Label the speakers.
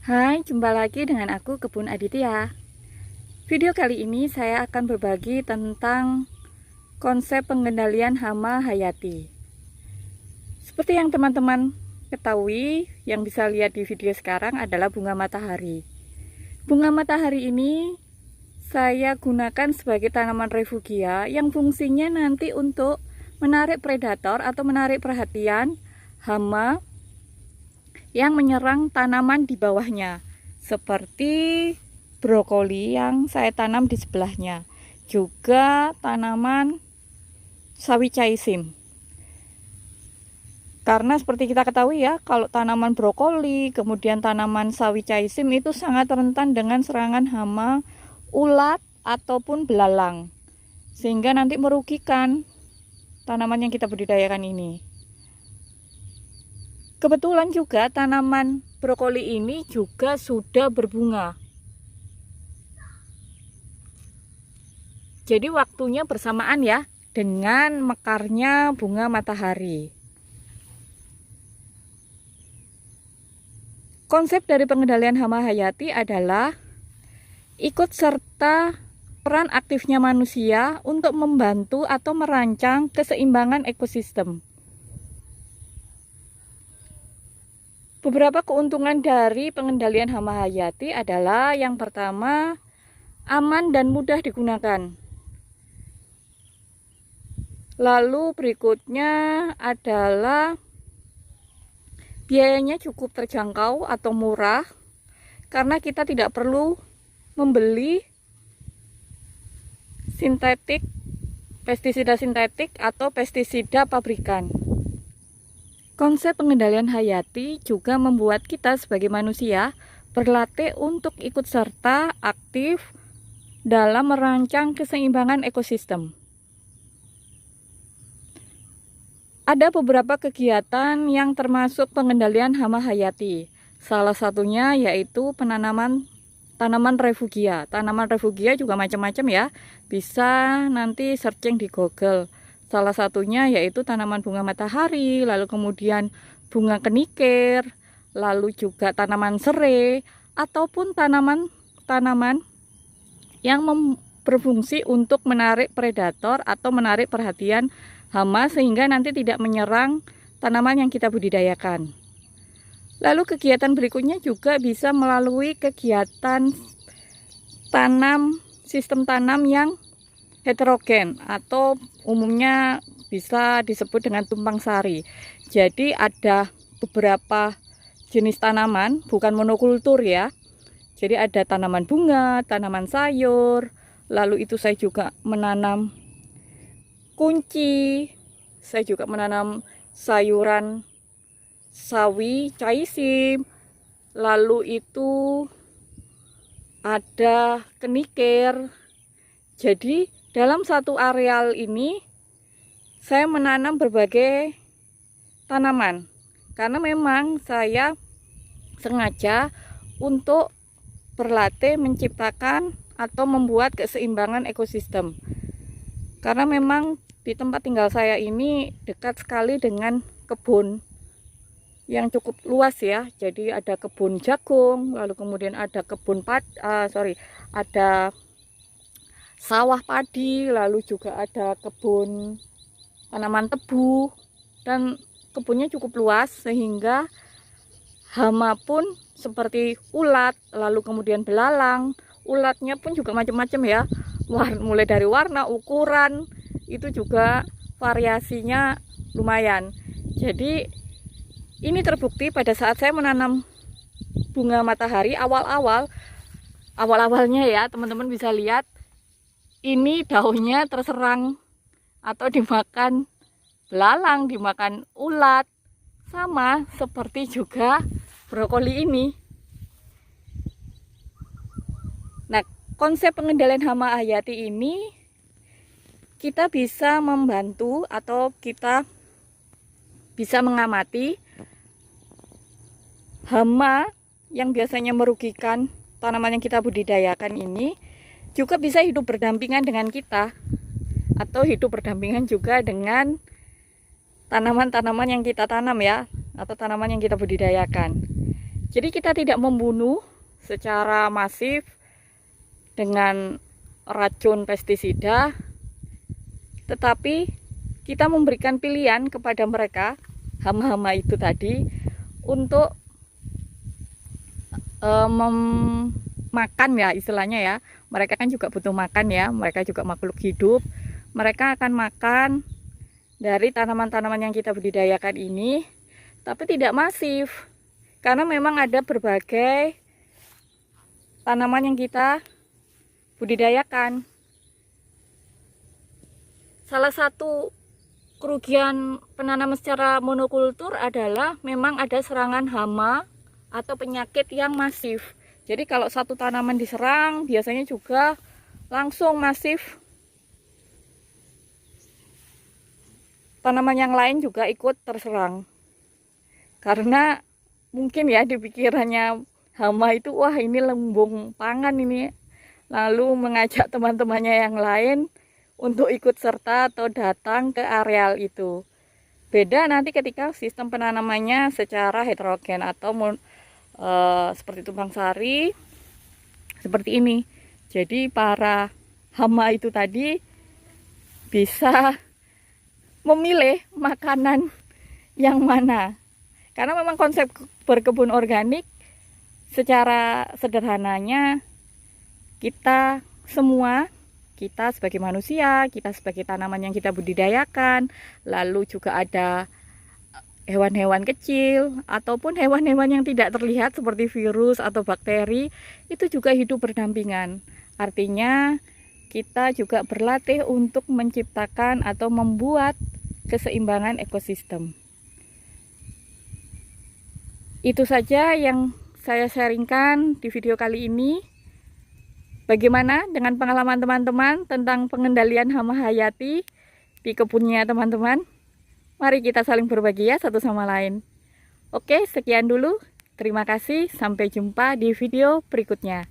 Speaker 1: Hai, jumpa lagi dengan aku Kebun Aditya. Video kali ini saya akan berbagi tentang konsep pengendalian hama hayati. Seperti yang teman-teman ketahui, yang bisa lihat di video sekarang adalah bunga matahari. Bunga matahari ini saya gunakan sebagai tanaman refugia yang fungsinya nanti untuk menarik predator atau menarik perhatian hama yang menyerang tanaman di bawahnya, seperti brokoli yang saya tanam di sebelahnya, juga tanaman sawi caisim. Karena seperti kita ketahui ya, kalau tanaman brokoli, kemudian tanaman sawi caisim itu sangat rentan dengan serangan hama, ulat, ataupun belalang, sehingga nanti merugikan tanaman yang kita budidayakan ini. Kebetulan juga tanaman brokoli ini juga sudah berbunga. Jadi waktunya bersamaan ya dengan mekarnya bunga matahari. Konsep dari pengendalian hama hayati adalah ikut serta peran aktifnya manusia untuk membantu atau merancang keseimbangan ekosistem. Beberapa keuntungan dari pengendalian hama hayati adalah yang pertama, aman dan mudah digunakan. Lalu berikutnya adalah biayanya cukup terjangkau atau murah karena kita tidak perlu membeli pestisida sintetik atau pestisida pabrikan. Konsep pengendalian hayati juga membuat kita sebagai manusia berlatih untuk ikut serta aktif dalam merancang keseimbangan ekosistem. Ada beberapa kegiatan yang termasuk pengendalian hama hayati. Salah satunya yaitu penanaman tanaman refugia. Tanaman refugia juga macam-macam ya. Bisa nanti searching di Google. Salah satunya yaitu tanaman bunga matahari, lalu kemudian bunga kenikir, lalu juga tanaman serai, ataupun tanaman-tanaman yang berfungsi untuk menarik predator atau menarik perhatian hama sehingga nanti tidak menyerang tanaman yang kita budidayakan. Lalu kegiatan berikutnya juga bisa melalui kegiatan sistem tanam yang heterogen atau umumnya bisa disebut dengan tumpang sari. Jadi ada beberapa jenis tanaman, bukan monokultur ya. Jadi ada tanaman bunga, tanaman sayur, lalu itu saya juga menanam kunci, saya juga menanam sayuran sawi caisim, lalu itu ada kenikir. Jadi dalam satu areal ini saya menanam berbagai tanaman karena memang saya sengaja untuk berlatih menciptakan atau membuat keseimbangan ekosistem. Karena memang di tempat tinggal saya ini dekat sekali dengan kebun yang cukup luas ya. Jadi ada kebun jagung, lalu kemudian ada ada sawah padi, lalu juga ada kebun tanaman tebu, dan kebunnya cukup luas sehingga hama pun seperti ulat, lalu kemudian belalang, ulatnya pun juga macam-macam ya, mulai dari warna, ukuran, itu juga variasinya lumayan. Jadi ini terbukti pada saat saya menanam bunga matahari awalnya ya, teman-teman bisa lihat ini daunnya terserang atau dimakan belalang, dimakan ulat, sama seperti juga brokoli ini. Nah, konsep pengendalian hama hayati ini kita bisa membantu atau kita bisa mengamati hama yang biasanya merugikan tanaman yang kita budidayakan ini juga bisa hidup berdampingan dengan kita atau hidup berdampingan juga dengan tanaman-tanaman yang kita tanam ya, atau tanaman yang kita budidayakan. Jadi kita tidak membunuh secara masif dengan racun pestisida, tetapi kita memberikan pilihan kepada mereka, hama-hama itu tadi, untuk makan ya istilahnya ya. Mereka kan juga butuh makan ya, mereka juga makhluk hidup. Mereka akan makan dari tanaman-tanaman yang kita budidayakan ini, tapi tidak masif. Karena memang ada berbagai tanaman yang kita budidayakan. Salah satu kerugian penanaman secara monokultur adalah memang ada serangan hama atau penyakit yang masif. Jadi kalau satu tanaman diserang, biasanya juga langsung masif tanaman yang lain juga ikut terserang. Karena mungkin ya di pikirannya hama itu, wah ini lumbung pangan ini, lalu mengajak teman-temannya yang lain untuk ikut serta atau datang ke areal itu. Beda nanti ketika sistem penanamannya secara heterogen atau seperti tumpang sari, seperti ini. Jadi para hama itu tadi bisa memilih makanan yang mana. Karena memang konsep berkebun organik secara sederhananya, kita semua, kita sebagai manusia, kita sebagai tanaman yang kita budidayakan, lalu juga ada hewan-hewan kecil ataupun hewan-hewan yang tidak terlihat seperti virus atau bakteri, itu juga hidup berdampingan. Artinya kita juga berlatih untuk menciptakan atau membuat keseimbangan ekosistem. Itu saja yang saya sharingkan di video kali ini. Bagaimana dengan pengalaman teman-teman tentang pengendalian hama hayati di kebunnya teman-teman? Mari kita saling berbagi ya satu sama lain. Oke, sekian dulu. Terima kasih. Sampai jumpa di video berikutnya.